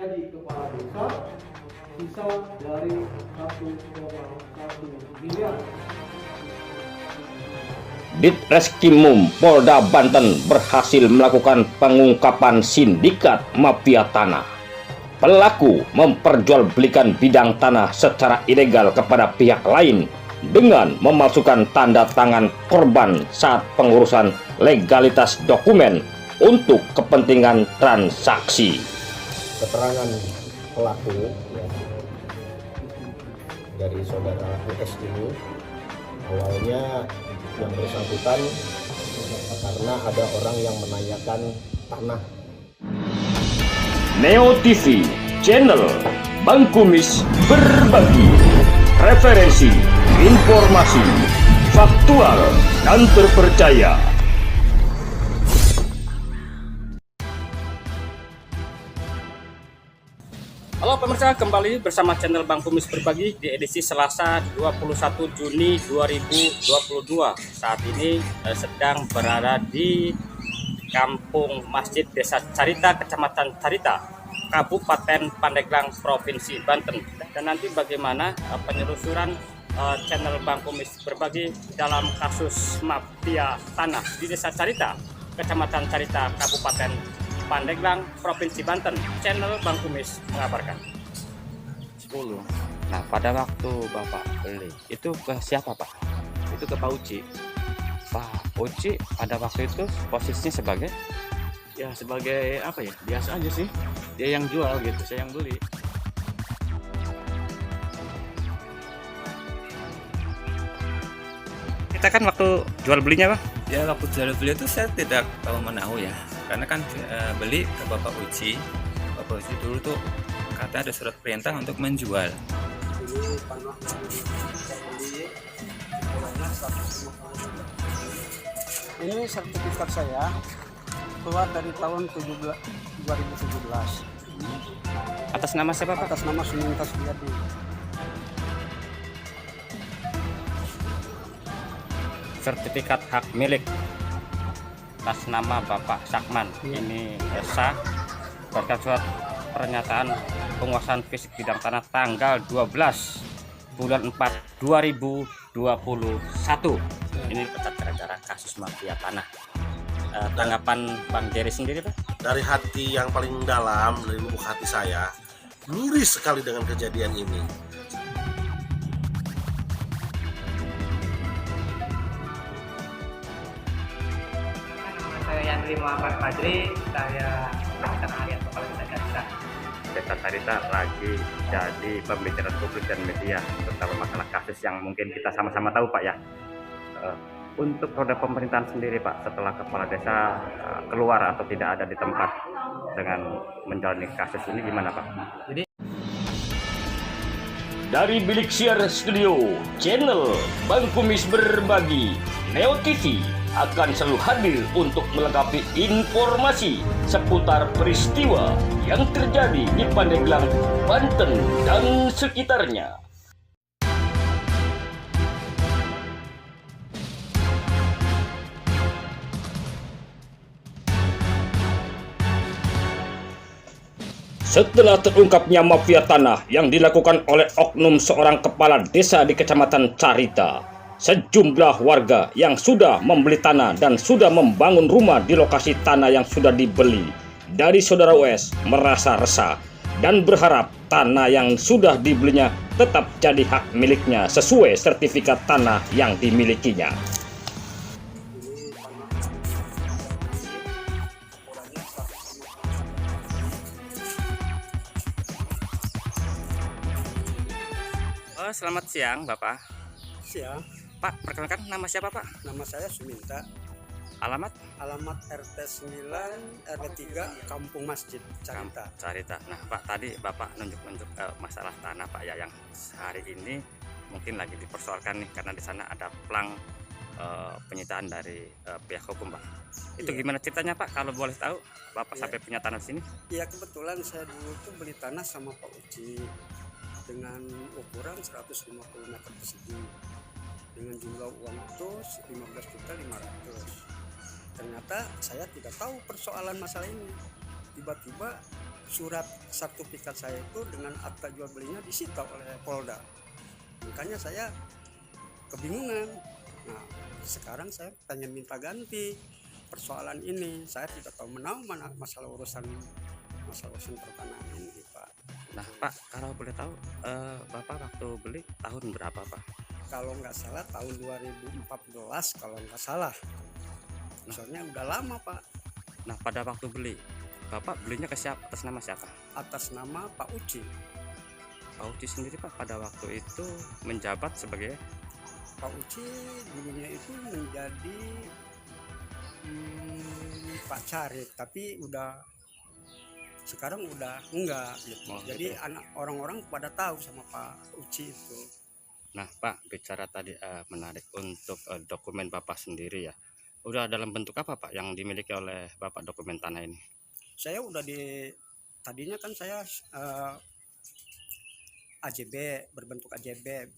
jadi kepala desa sisa dari 1,1 miliar. Ditreskrimum Polda Banten berhasil melakukan pengungkapan sindikat mafia tanah. Pelaku memperjualbelikan bidang tanah secara ilegal kepada pihak lain dengan memalsukan tanda tangan korban saat pengurusan legalitas dokumen untuk kepentingan transaksi. Keterangan pelaku ya, dari saudara US ini awalnya yang bersangkutan karena ada orang yang menanyakan tanah. Neo TV, channel Bang Kumis berbagi referensi, informasi, faktual dan terpercaya. Halo pemirsa, kembali bersama channel Bang Kumis Berbagi di edisi Selasa 21 Juni 2022. Saat ini sedang berada di Kampung Masjid Desa Carita, Kecamatan Carita, Kabupaten Pandeglang, Provinsi Banten. Dan nanti bagaimana penelusuran channel Bang Kumis Berbagi dalam kasus mafia tanah di Desa Carita, Kecamatan Carita, Kabupaten Pandeglang, Provinsi Banten. Channel Bang Kumis mengabarkan. 10. Nah, pada waktu Bapak beli, itu ke siapa Pak? Itu ke Pak Uci. Pak Uci pada waktu itu posisinya sebagai? Ya sebagai apa ya, biasa aja sih. Dia yang jual gitu, saya yang beli. Kita kan waktu jual belinya Bang? Ya waktu jual beli itu saya tidak tahu menahu ya, karena kan beli ke Bapak Uci. Bapak Uci dulu tuh kata ada surat perintah untuk menjual. Ini tanah yang beli ukurannya 150. Ini sertifikat saya keluar dari tahun 2017. Atas nama siapa Pak? Atas nama Suminta Suyadi. Sertifikat hak milik atas nama Bapak Sakman. Ini sah berkat surat pernyataan penguasaan fisik bidang tanah tanggal 12 bulan 4 2021. Ini pecat gara-gara kasus mafia tanah. Tanggapan Bang Jerry sendiri Pak? Dari hati yang paling dalam, dari lubuk hati saya, miris sekali dengan kejadian ini. Saya Yandri Muhammad Fajri, saya asisten ahli atau kepala desa Carita. Desa Carita lagi jadi pembicaraan publik dan media tentang masalah kasus yang mungkin kita sama-sama tahu Pak ya. Untuk roda pemerintahan sendiri Pak, setelah kepala desa keluar atau tidak ada di tempat dengan menjalani kasus ini gimana Pak? Dari Bilik Siar Studio, channel Bang Kumis Berbagi, Neo TV akan selalu hadir untuk melengkapi informasi seputar peristiwa yang terjadi di Pandeglang, Banten dan sekitarnya. Setelah terungkapnya mafia tanah yang dilakukan oleh oknum seorang kepala desa di Kecamatan Carita, sejumlah warga yang sudah membeli tanah dan sudah membangun rumah di lokasi tanah yang sudah dibeli dari saudara US merasa resah dan berharap tanah yang sudah dibelinya tetap jadi hak miliknya sesuai sertifikat tanah yang dimilikinya. Selamat siang Bapak. Siang, Pak, perkenalkan nama siapa Pak? nama saya Suminta. Alamat? Alamat RT 9 RW 3 Kampung Masjid Carita. Carita. Nah Pak, tadi Bapak nunjuk-nunjuk masalah tanah Pak ya, yang hari ini mungkin lagi dipersoalkan nih karena di sana ada plang penyitaan dari pihak hukum Pak. Itu Iya. gimana ceritanya Pak, kalau boleh tahu Bapak sampai punya tanah di sini? Ya kebetulan saya dulu tuh beli tanah sama Pak Uci dengan ukuran 150 meter persegi dengan jumlah uang itu 15.500.000. Ternyata saya tidak tahu persoalan masalah ini. Tiba-tiba surat sertifikat saya itu dengan akta jual belinya disita oleh Polda. Makanya saya kebingungan. Nah, sekarang saya pengen minta ganti persoalan ini. Saya tidak tahu menahu mana masalah urusan pertanahan ini, Pak. Nah Pak, kalau boleh tahu Bapak waktu beli tahun berapa Pak? Kalau nggak salah tahun 2014 kalau nggak salah. Soalnya udah lama, Pak. Nah pada waktu beli Bapak belinya ke siapa? Atas nama siapa? Atas nama Pak Uci. Pak Uci sendiri Pak pada waktu itu menjabat sebagai Pak Uci dulunya itu menjadi Pak Carik, tapi sekarang udah enggak gitu. Oh, Jadi gitu. anak orang-orang pada tahu sama Pak Uci itu. Nah Pak, bicara tadi menarik untuk dokumen Bapak sendiri ya. Udah dalam bentuk apa Pak yang dimiliki oleh Bapak dokumen tanah ini? Saya udah tadinya kan saya AJB, berbentuk AJB.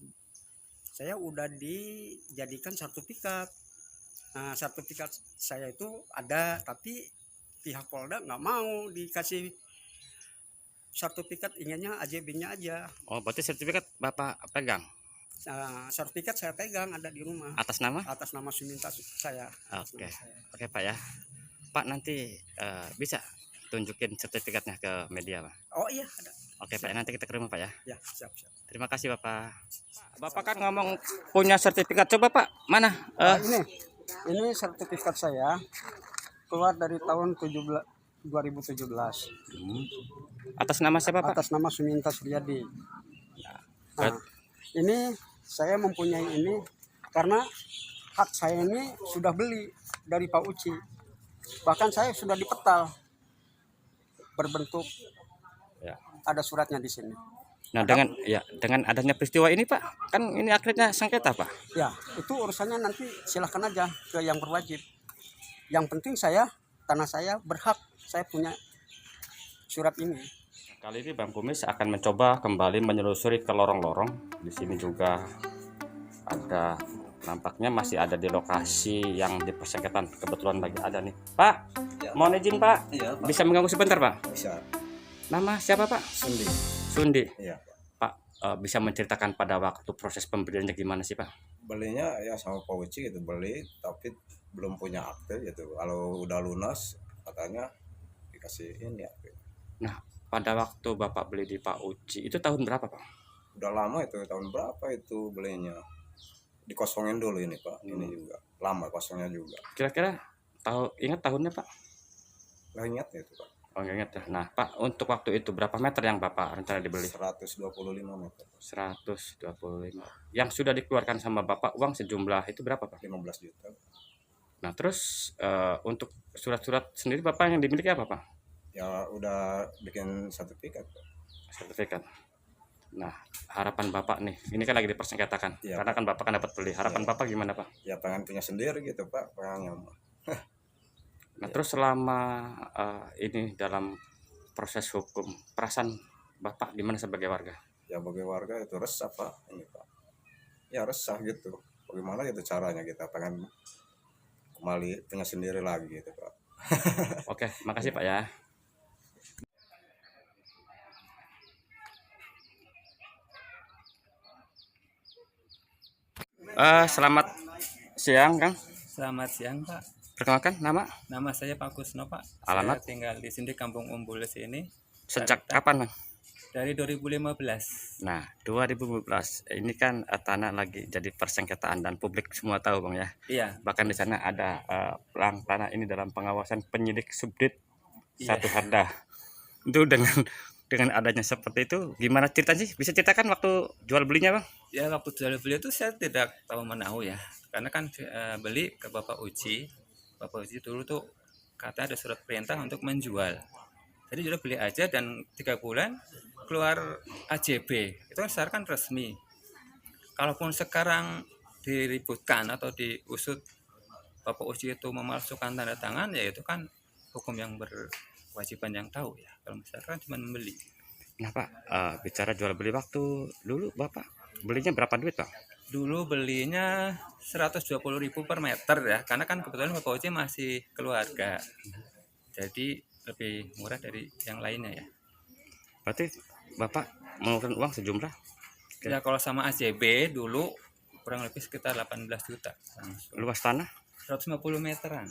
Saya udah dijadikan sertifikat. Nah, sertifikat saya itu ada, tapi pihak Polda nggak mau dikasih sertifikat, inginnya AJB-nya aja. Oh berarti sertifikat Bapak pegang? Sertifikat saya pegang ada di rumah. Atas nama? Atas nama Suminta saya. Oke, oke Pak ya. Pak nanti bisa tunjukin sertifikatnya ke media Pak. Oh iya ada. Oke Pak, nanti kita ke rumah Pak ya. Ya siap. Terima kasih Bapak. Bapak kan ngomong punya sertifikat, coba Pak mana? Ini sertifikat saya keluar dari tahun 2017. Atas nama siapa Pak? Atas nama Suminta Suryadi. Nah, ini saya mempunyai ini karena hak saya ini sudah beli dari Pak Uci. Bahkan saya sudah dipetal berbentuk Ya. ada suratnya di sini. Nah dengan adanya peristiwa ini Pak, kan ini akhirnya sengketa Pak. Ya, itu urusannya nanti silahkan aja ke yang berwajib. Yang penting tanah saya berhak, saya punya surat ini. Kali ini Bang Kumis akan mencoba kembali menyelusuri ke lorong-lorong. Di sini juga ada, nampaknya masih ada di lokasi yang di persengketaan. Kebetulan lagi ada nih. Pak, mohon izin Pak, Iya, Pak. bisa mengganggu sebentar Pak? Bisa. Nama siapa Pak? Sundi. Sundi. Iya. Pak, bisa menceritakan pada waktu proses pembeliannya gimana sih Pak? Belinya ya sama Pak Uci gitu, beli tapi belum punya akte gitu. Kalau udah lunas katanya dikasihin ya. Nah, pada waktu Bapak beli di Pak Uci itu tahun berapa Pak? Udah lama itu, tahun berapa itu belinya? Dikosongin dulu ini Pak, ini juga. Lama kosongnya juga. Kira-kira ingat tahunnya Pak? Nggak ingat itu Pak. Oh nggak ingat ya. Nah Pak, untuk waktu itu berapa meter yang Bapak rencana dibeli? 125 meter. 125. Yang sudah dikeluarkan sama Bapak uang sejumlah itu berapa Pak? 15 juta. Nah terus untuk surat-surat sendiri Bapak yang dimiliki apa Pak? Ya udah bikin sertifikat Pak. Sertifikat. Nah harapan Bapak nih, ini kan lagi dipersengketakan. Iya, karena kan Bapak kan dapat beli. Harapan Bapak gimana Pak? Ya pengen punya sendiri gitu Pak, pengen nyaman. Nah terus selama ini dalam proses hukum, perasaan Bapak gimana sebagai warga? Ya bagi warga itu resah Pak, ini Pak. Ya resah gitu. Bagaimana gitu caranya kita pengen kembali punya sendiri lagi gitu Pak. Oke, makasih Pak ya. Selamat siang Kang. Selamat siang Pak. Perkenalkan nama? Nama saya Pak Kusno Pak. Alamat? Saya tinggal di sini Kampung Umbules ini Sejak kapan Kang? dari 2015. Nah 2015 ini kan tanah lagi jadi persengketaan dan publik semua tahu Bang ya. Iya. Bahkan di sana ada pelang tanah ini dalam pengawasan penyidik Subdit Iya. 1 Harda. Itu dengan adanya seperti itu gimana ceritanya sih? Bisa ceritakan waktu jual belinya Bang? Ya waktu jual beli itu saya tidak tahu menahu ya. Karena kan beli ke Bapak Uci. Bapak Uci dulu tuh kata ada surat perintah untuk menjual. Jadi sudah beli aja dan 3 bulan keluar AJB. Itu kan secara kan resmi. Kalaupun sekarang diributkan atau diusut Bapak Uci itu memalsukan tanda tangan, ya itu kan hukum yang berkewajiban yang tahu ya. Kalau masyarakat cuma membeli. Nah Pak, bicara jual beli waktu dulu Bapak belinya berapa duit Bang? Dulu belinya 120.000 per meter ya, karena kan kebetulan Bapak Uci masih keluarga. Jadi lebih murah dari yang lainnya ya. Berarti Bapak mengeluarkan uang sejumlah Ya kalau sama AJB dulu kurang lebih sekitar 18 juta. luas tanah. 150 meteran.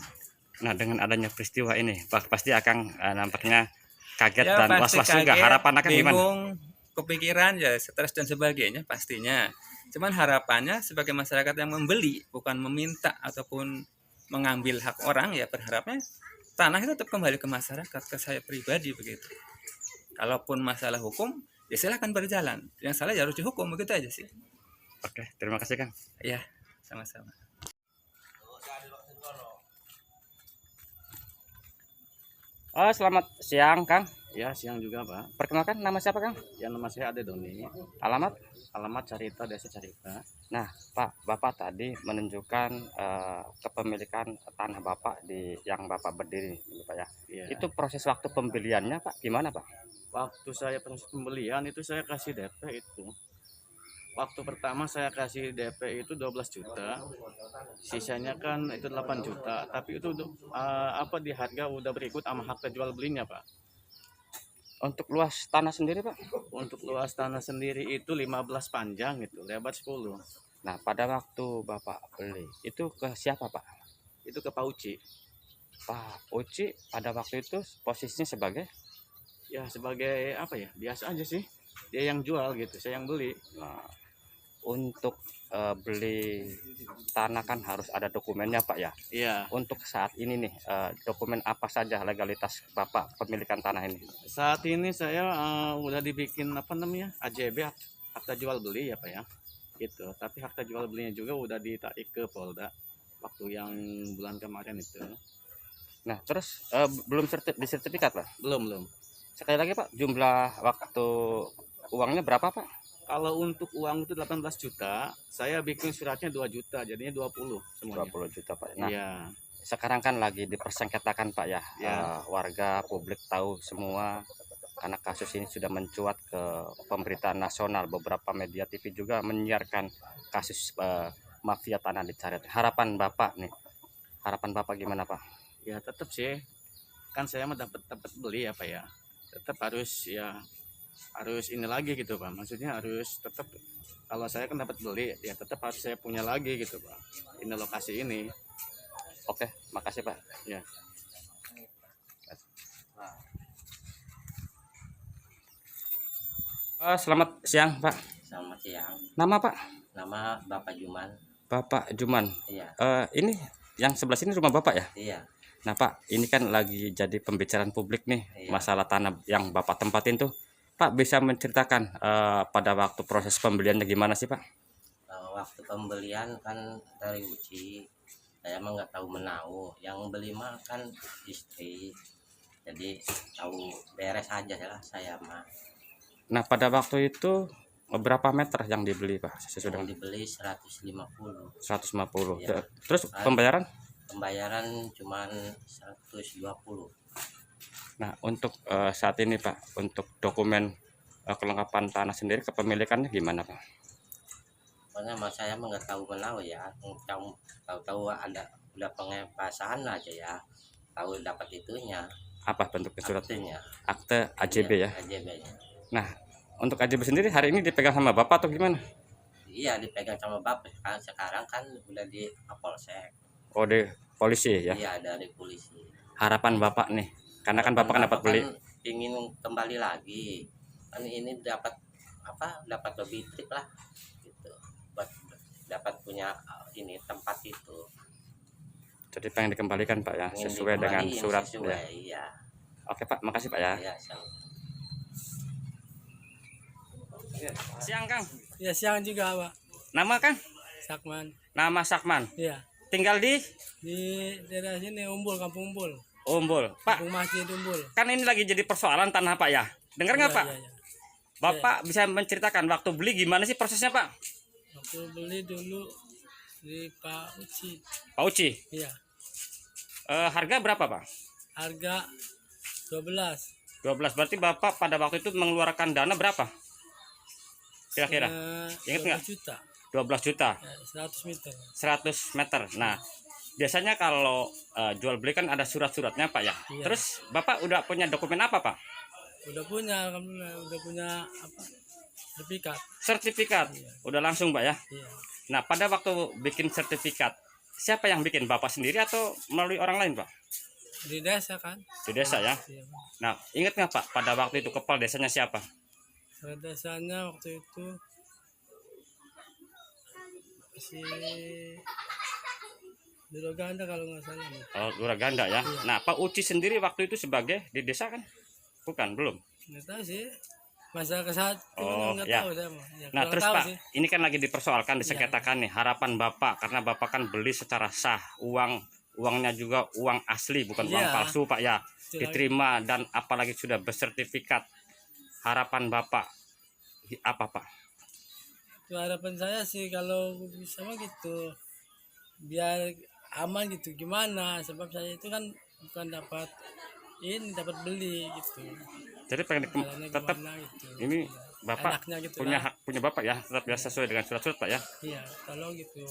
Nah, dengan adanya peristiwa ini, Pak, pasti Akang nampaknya kaget Ya dan pasti was-was juga. kaget, Harapan Akang gimana? bingung, kepikiran, ya stres dan sebagainya pastinya. Cuman harapannya sebagai masyarakat yang membeli, bukan meminta ataupun mengambil hak orang, ya berharapnya tanah itu tetap kembali ke masyarakat, ke saya pribadi begitu. Kalaupun masalah hukum, ya silahkan berjalan. Yang salah ya harus dihukum, begitu aja sih. Oke, terima kasih Kang. Ya, sama-sama. Selamat siang Kang. Ya, siang juga, Pak. Perkenalkan, nama siapa Kang? Ya, nama saya Ade Doni. Alamat? Alamat Carita, Desa Carita. Nah, Pak, Bapak tadi menunjukkan kepemilikan tanah Bapak di yang Bapak berdiri, ini, Pak ya. Ya. Itu proses waktu pembeliannya, Pak, gimana, Pak? Waktu saya proses pembelian itu saya kasih DP itu. Waktu pertama saya kasih DP itu 12 juta. Sisanya kan itu 8 juta, tapi itu di harga udah berikut sama harga jual belinya, Pak. Untuk luas tanah sendiri, Pak? Untuk luas tanah sendiri itu 15 panjang itu, lebar 10. Nah, pada waktu Bapak beli, itu ke siapa, Pak? Itu ke Pak Uci. Pak Uci pada waktu itu posisinya sebagai? Ya, sebagai apa ya? Biasa aja sih. Dia yang jual gitu, saya yang beli. Nah, untuk beli tanah kan harus ada dokumennya, Pak ya. Iya. Untuk saat ini nih, dokumen apa saja legalitas Bapak pemilikan tanah ini? Saat ini saya udah dibikin AJB, akta jual beli ya Pak ya. Gitu. Tapi akta jual belinya juga udah ditarik ke Polda waktu yang bulan kemarin itu. Nah, terus belum disertifikat, Pak? Belum. Sekali lagi, Pak, jumlah waktu uangnya berapa, Pak? Kalau untuk uang itu 18 juta, saya bikin suratnya 2 juta, jadinya 20 semuanya. 20 juta, Pak. Nah, Iya. sekarang kan lagi dipersengketakan, Pak ya. Ya. Warga publik tahu semua karena kasus ini sudah mencuat ke pemberitaan nasional. Beberapa media TV juga menyiarkan kasus mafia tanah di Carit. Harapan Bapak gimana, Pak? Ya tetap sih, kan saya mah dapat beli ya Pak ya. Tetap harus ini lagi gitu Pak. Maksudnya harus tetap, kalau saya kan dapat beli ya tetap harus saya punya lagi gitu Pak. Ini lokasi ini. Oke, makasih Pak. Ya. Selamat siang Pak. Selamat siang. Nama Pak? Nama Bapak Juman. Bapak Juman. Iya. Ini yang sebelah sini rumah Bapak ya? Iya. Nah Pak, ini kan lagi jadi pembicaraan publik nih, Iya. masalah tanah yang Bapak tempatin tuh. Pak bisa menceritakan pada waktu proses pembeliannya gimana sih Pak? Waktu pembelian kan dari Uci, saya mah nggak tahu menau. Yang beli mah kan istri, jadi tahu beres aja lah saya mah. Nah pada waktu itu berapa meter yang dibeli Pak? Sesudah Yang dibeli 150. 150. Iya. Terus pembayaran? Pembayaran cuma 120. Nah untuk saat ini Pak, untuk dokumen kelengkapan tanah sendiri kepemilikannya gimana Pak? Pokoknya mah saya mah nggak tahu menau ya. Tahu ada udah pengepasan aja ya. Tahu dapat itunya. Apa bentuknya suratnya? Aktenya. Akte AJB ya. AJB-nya. Nah untuk AJB sendiri hari ini dipegang sama Bapak atau gimana? Iya dipegang sama Bapak. Sekarang kan udah di Kapolsek. Oh di polisi ya? Iya dari polisi. Harapan Bapak nih, karena kan Bapak kan dapat beli. Ingin kembali lagi. Kan ini dapat dapat lebih trik lah gitu. Buat dapat punya ini tempat itu. Jadi pengen dikembalikan Pak ya, Ingin sesuai dengan dikembaliin, surat sesuai, ya. Iya. Oke Pak, makasih Pak ya. Iya, sama. Siang Kang. Ya siang juga Pak. Nama Kang? Sakman. Nama Sakman. Iya. Tinggal di daerah sini Umbul, Kampung Umbul. Umbul. Pak, Kampung Masjid Umbul. kan ini lagi jadi persoalan tanah Pak ya. Dengar nggak Iya, Pak? iya. Bapak bisa menceritakan waktu beli gimana sih prosesnya Pak? Aku beli dulu di Pak Uci. Pak Uci. Iya. Harga berapa Pak? Harga 12. 12. Berarti Bapak pada waktu itu mengeluarkan dana berapa? Kira-kira? Ingat nggak? 12 juta. 12 juta. Ya, 100 meter. 100 meter. Nah, biasanya kalau jual beli kan ada surat-suratnya Pak ya. Iya. Terus Bapak udah punya dokumen apa Pak? Udah punya, alhamdulillah, udah punya apa? Sertifikat. Sertifikat. Udah langsung Pak ya. Iya. Nah, pada waktu bikin sertifikat, siapa yang bikin? Bapak sendiri atau melalui orang lain Pak? Di desa kan? Di desa ya. Iya, Pak. Nah, ingat nggak Pak pada waktu itu kepala desanya siapa? Kepala desanya waktu itu si Duraganda kalau nggak salah. Oh, Duraganda ya. Iya. Nah, Pak Uci sendiri waktu itu sebagai di desa kan? Bukan, belum. Nggak tahu sih. Masalah saat itu Oh, nggak ya. tahu saya mah. Ya, Nah, kurang terus tahu Pak, sih. ini kan lagi dipersoalkan, disengketakan nih harapan Bapak karena Bapak kan beli secara sah, uangnya juga uang asli, bukan uang Iya. palsu Pak ya. Itu Diterima dan apalagi sudah bersertifikat. Harapan Bapak apa Pak? Itu harapan saya sih kalau bisa mah gitu. Biar aman gitu gimana? Sebab saya itu kan bukan dapat beli gitu. Jadi pengen Caranya tetap gimana gitu. ini Bapak Enaknya gitu punya lah. hak punya Bapak ya, tetap ya sesuai dengan surat-surat Pak ya. Iya, tolong gitu.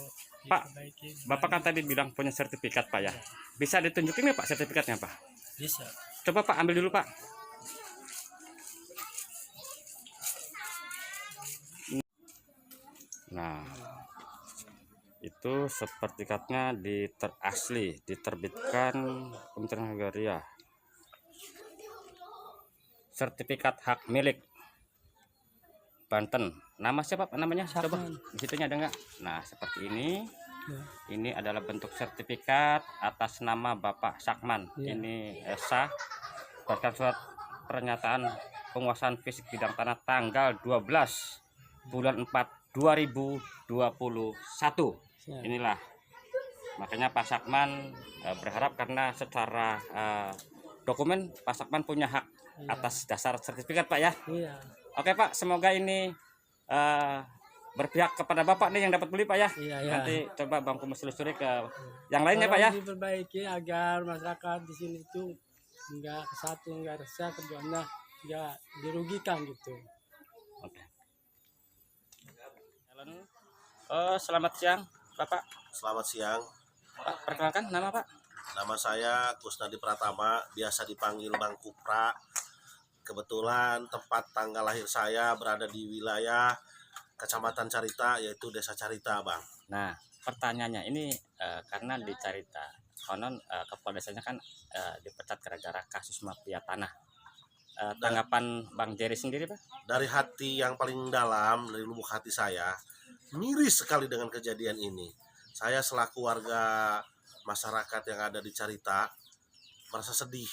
Pak, diperbaiki. Bapak kan tadi bilang punya sertifikat Pak ya. Bisa ditunjukin nggak Pak sertifikatnya Pak? Bisa. Coba Pak ambil dulu Pak. Nah, itu sertifikatnya asli diterbitkan Kementerian Agraria. Sertifikat hak milik Banten. Nama siapa Pak namanya? Coba di situnya ada nggak? Nah, seperti ini. Ini adalah bentuk sertifikat atas nama Bapak Sakman. Ya. Ini sah berdasarkan surat pernyataan penguasaan fisik bidang tanah tanggal 12 bulan 4 2021. Ya. Inilah. Makanya Pak Sakman berharap karena secara dokumen Pak Sakman punya hak atas dasar sertifikat Pak ya. Iya. Oke Pak, semoga ini berpihak kepada Bapak nih yang dapat beli Pak ya. Iya, iya. Nanti coba Bang Kumus telusuri ke yang lainnya Pak ya. Tolong diperbaiki agar masyarakat di sini tuh enggak kesatu, enggak resah, keduanya enggak dirugikan gitu. Oke. Selamat siang Bapak. Selamat siang. Pak, perkenalkan nama Pak. Nama saya Kusnadi Pratama, biasa dipanggil Bang Kupra. Kebetulan tempat tanggal lahir saya berada di wilayah Kecamatan Carita, yaitu Desa Carita, Bang. Nah, pertanyaannya ini karena di Carita, konon kepala desanya kan dipecat gara-gara kasus mafia tanah. Tanggapan Bang Jerry sendiri Pak? Dari hati yang paling dalam, dari lubuk hati saya, miris sekali dengan kejadian ini. Saya selaku warga masyarakat yang ada di Carita merasa sedih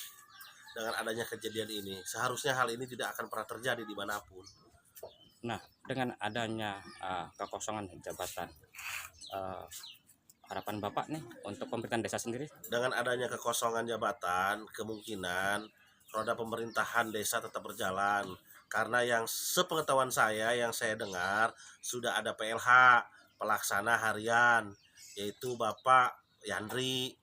dengan adanya kejadian ini. Seharusnya hal ini tidak akan pernah terjadi dimanapun. Nah, dengan adanya kekosongan jabatan, harapan Bapak nih untuk pemerintahan desa sendiri? Dengan adanya kekosongan jabatan, kemungkinan roda pemerintahan desa tetap berjalan. Karena yang sepengetahuan saya, yang saya dengar, sudah ada PLH, pelaksana harian, yaitu Bapak Yandri.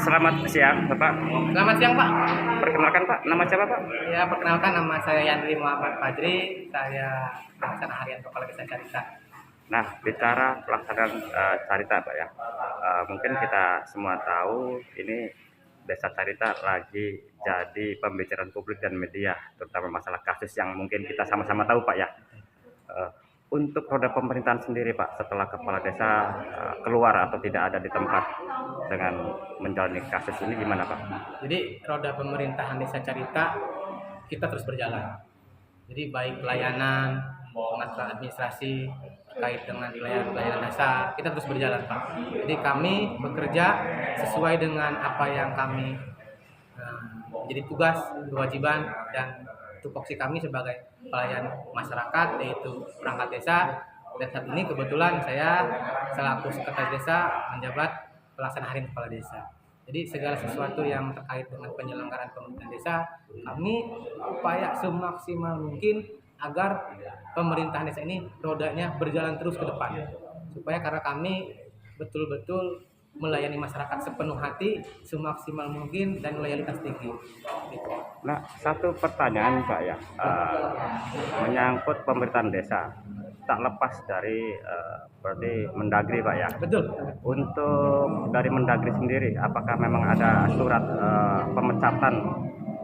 Selamat siang Bapak. Selamat siang Pak. Perkenalkan Pak, nama siapa Pak? Ya, perkenalkan nama saya Yandri Muhammad Fadri. Saya pelaksana harian Kepala Desa Carita. Nah, bicara pelaksanaan Carita Pak ya, mungkin kita semua tahu ini Desa Carita lagi jadi pembicaraan publik dan media, terutama masalah kasus yang mungkin kita sama-sama tahu Pak ya. Untuk roda pemerintahan sendiri Pak, setelah kepala desa keluar atau tidak ada di tempat dengan menjalani kasus ini gimana Pak? Jadi roda pemerintahan Desa Carita kita terus berjalan. Jadi baik pelayanan, pengaturan administrasi terkait dengan pelayanan dasar kita terus berjalan Pak. Jadi kami bekerja sesuai dengan apa yang kami jadi tugas, kewajiban dan tupoksi kami sebagai pelayan masyarakat, yaitu perangkat desa. Dan saat ini kebetulan saya selaku sekretaris desa menjabat pelaksana harian kepala desa. Jadi segala sesuatu yang terkait dengan penyelenggaraan pemerintahan desa, kami upaya semaksimal mungkin agar pemerintahan desa ini rodanya berjalan terus ke depan. Supaya karena kami betul-betul melayani masyarakat sepenuh hati, semaksimal mungkin, dan loyalitas tinggi. Gitu. Nah, satu pertanyaan Pak ya, menyangkut pemerintahan desa, tak lepas dari berarti Mendagri Pak ya. Betul. Untuk dari Mendagri sendiri, apakah memang ada surat pemecatan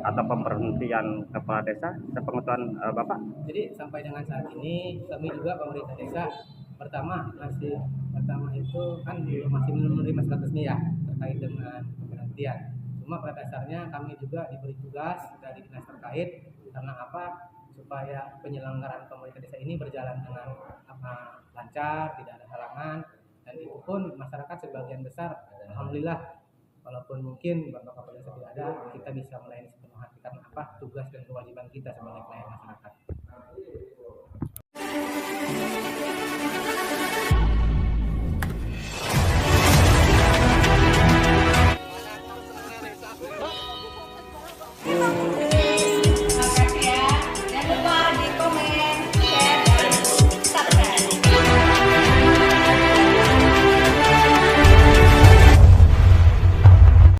atau pemberhentian kepala desa sepengetahuan Bapak? Jadi sampai dengan saat ini kami juga pemerintah desa pertama itu kan masih belum menerima surat resmi ya terkait dengan pemberhentian. Cuma pada dasarnya kami juga diberi tugas dari dinas terkait karena apa? Supaya penyelenggaraan pemerintah desa ini berjalan dengan lancar, tidak ada halangan, dan itu pun masyarakat sebagian besar alhamdulillah, walaupun mungkin Bapak Kepala Desa tidak ada, kita bisa melayani sepenuh hati karena apa? Tugas dan kewajiban kita sebagai pelayan masyarakat.